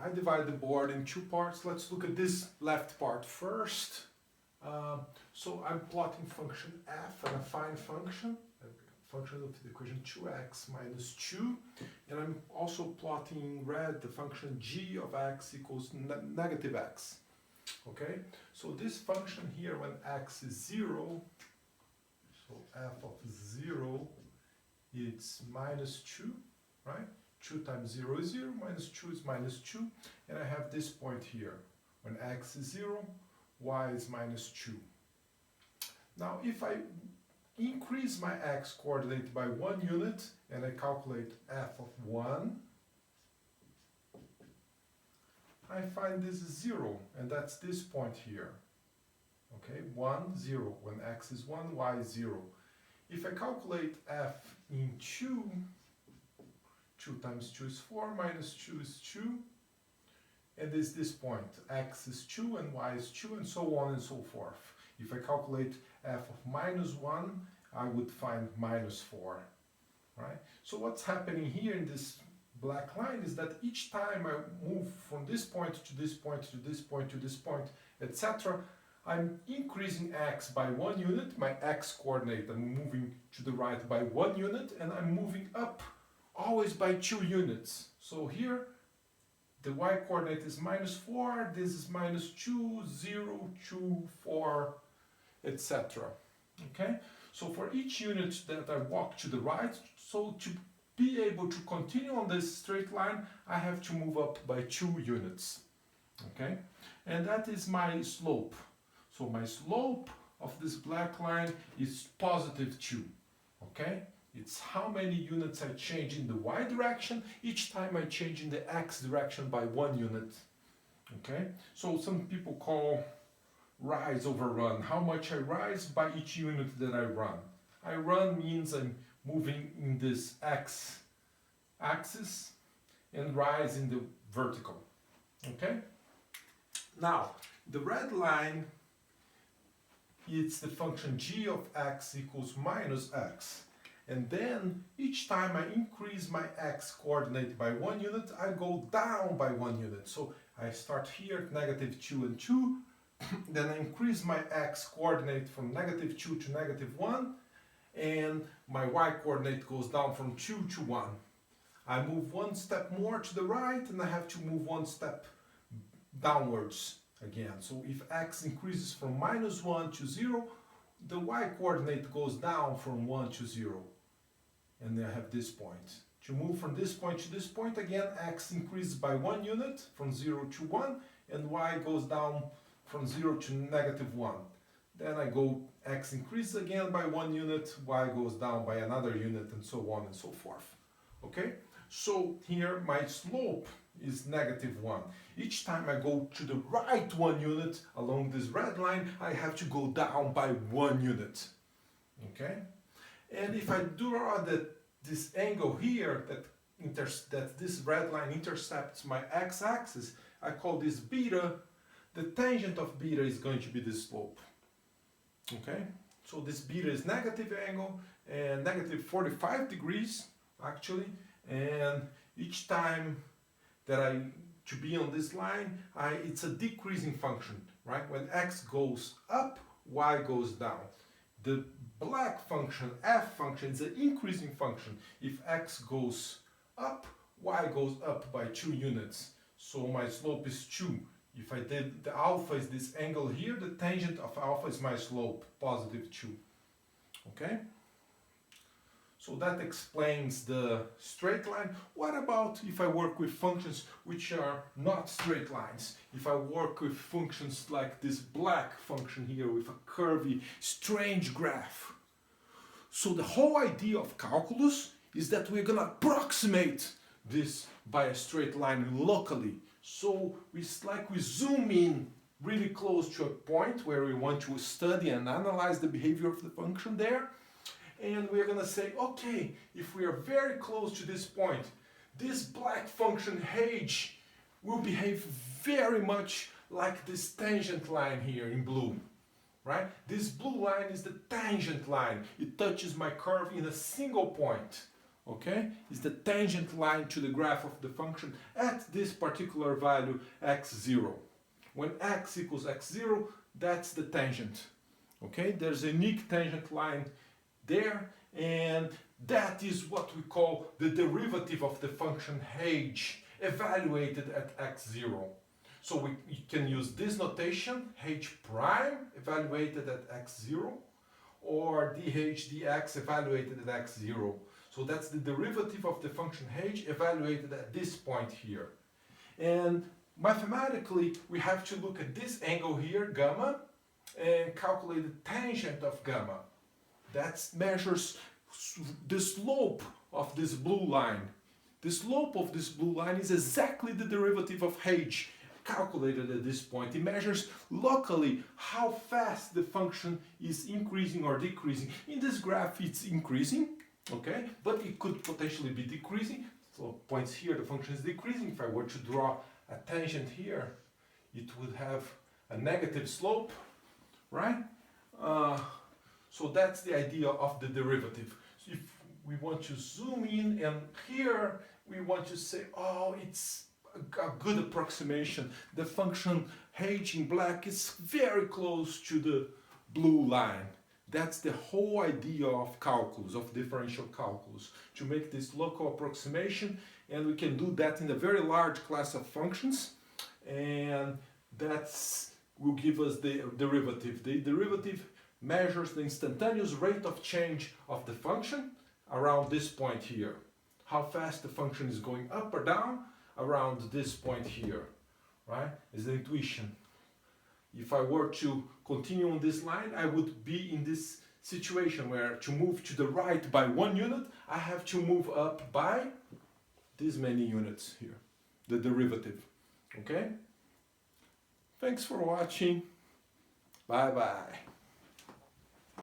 I divide the board in two parts. Let's look at this left part first. So I'm plotting function f, an affine function, a function of the equation 2x minus 2. And I'm also plotting in red the function g of x equals negative x. Okay, so this function here when x is 0, so f of 0, it's minus 2, right? 2 times 0 is 0, minus 2 is minus 2, and I have this point here. When x is 0, y is minus 2. Now if I increase my x coordinate by 1 unit, and I calculate f of 1, I find this is 0, and that's this point here. Okay, 1, 0. When x is 1, y is 0. If I calculate f in 2, 2 times 2 is 4, minus 2 is 2, and there's this point, x is 2 and y is 2, and so on and so forth. If I calculate f of minus 1, I would find minus 4, right? So what's happening here in this black line is that each time I move from this point to this point to this point to this point, etc., I'm increasing x by 1 unit, my x coordinate, I'm moving to the right by 1 unit, and I'm moving up always by 2 units. So here, the y coordinate is minus 4, this is minus 2, 0, 2, 4, etc. Okay? So for each unit that I walk to the right, so to be able to continue on this straight line, I have to move up by 2 units. Okay? And that is my slope. So my slope of this black line is positive 2. Okay? It's how many units I change in the y direction each time I change in the x direction by 1 unit. Okay? So some people call rise over run. How much I rise by each unit that I run. I run means I'm moving in this x axis and rise in the vertical. Okay? Now, the red line, it's the function g of x equals minus x. And then each time I increase my x coordinate by 1 unit, I go down by 1 unit. So I start here at negative 2 and 2, then I increase my x coordinate from negative 2 to negative 1, and my y coordinate goes down from 2 to 1. I move one step more to the right, and I have to move one step downwards again. So if x increases from minus 1 to 0, the y coordinate goes down from 1 to 0. And then I have this point. To move from this point to this point, again, x increases by 1 unit from 0 to 1, and y goes down from 0 to negative 1. Then I go, x increases again by 1 unit, y goes down by another unit, and so on and so forth. Okay? So here my slope is negative 1. Each time I go to the right 1 unit along this red line, I have to go down by 1 unit. Okay? And if I draw this angle here, that this red line intercepts my x-axis, I call this beta. The tangent of beta is going to be the slope. Okay? So this beta is negative angle, and negative 45 degrees, actually. And each time that to be on this line, it's a decreasing function, right? When x goes up, y goes down. The black function, f function, is an increasing function. If x goes up, y goes up by 2 units. So my slope is 2. If I did the alpha is this angle here, the tangent of alpha is my slope, positive 2. Okay? So that explains the straight line. What about if I work with functions which are not straight lines? If I work with functions like this black function here with a curvy, strange graph. So the whole idea of calculus is that we're going to approximate this by a straight line locally. So it's like we zoom in really close to a point where we want to study and analyze the behavior of the function there. And we're going to say, okay, if we are very close to this point, this black function h will behave very much like this tangent line here in blue, right? This blue line is the tangent line. It touches my curve in a single point, okay, is the tangent line to the graph of the function at this particular value x0. When x equals x0, that's the tangent. Okay, there's a unique tangent line there, and that is what we call the derivative of the function h evaluated at x0. So we can use this notation, h prime evaluated at x0, or dh dx evaluated at x0. So that's the derivative of the function h evaluated at this point here. And mathematically, we have to look at this angle here, gamma, and calculate the tangent of gamma. That measures the slope of this blue line. The slope of this blue line is exactly the derivative of h calculated at this point. It measures locally how fast the function is increasing or decreasing. In this graph it's increasing, okay, but it could potentially be decreasing. So points here the function is decreasing. If I were to draw a tangent here, it would have a negative slope, right? So that's the idea of the derivative. So if we want to zoom in, and here we want to say, oh, it's a good approximation. The function h in black is very close to the blue line. That's the whole idea of calculus, of differential calculus, to make this local approximation, and we can do that in a very large class of functions, and that's will give us the derivative. The derivative measures the instantaneous rate of change of the function around this point here. How fast the function is going up or down around this point here, right? Is the intuition. If I were to continue on this line, I would be in this situation where to move to the right by 1 unit, I have to move up by this many units here, the derivative, okay? Thanks for watching. Bye bye.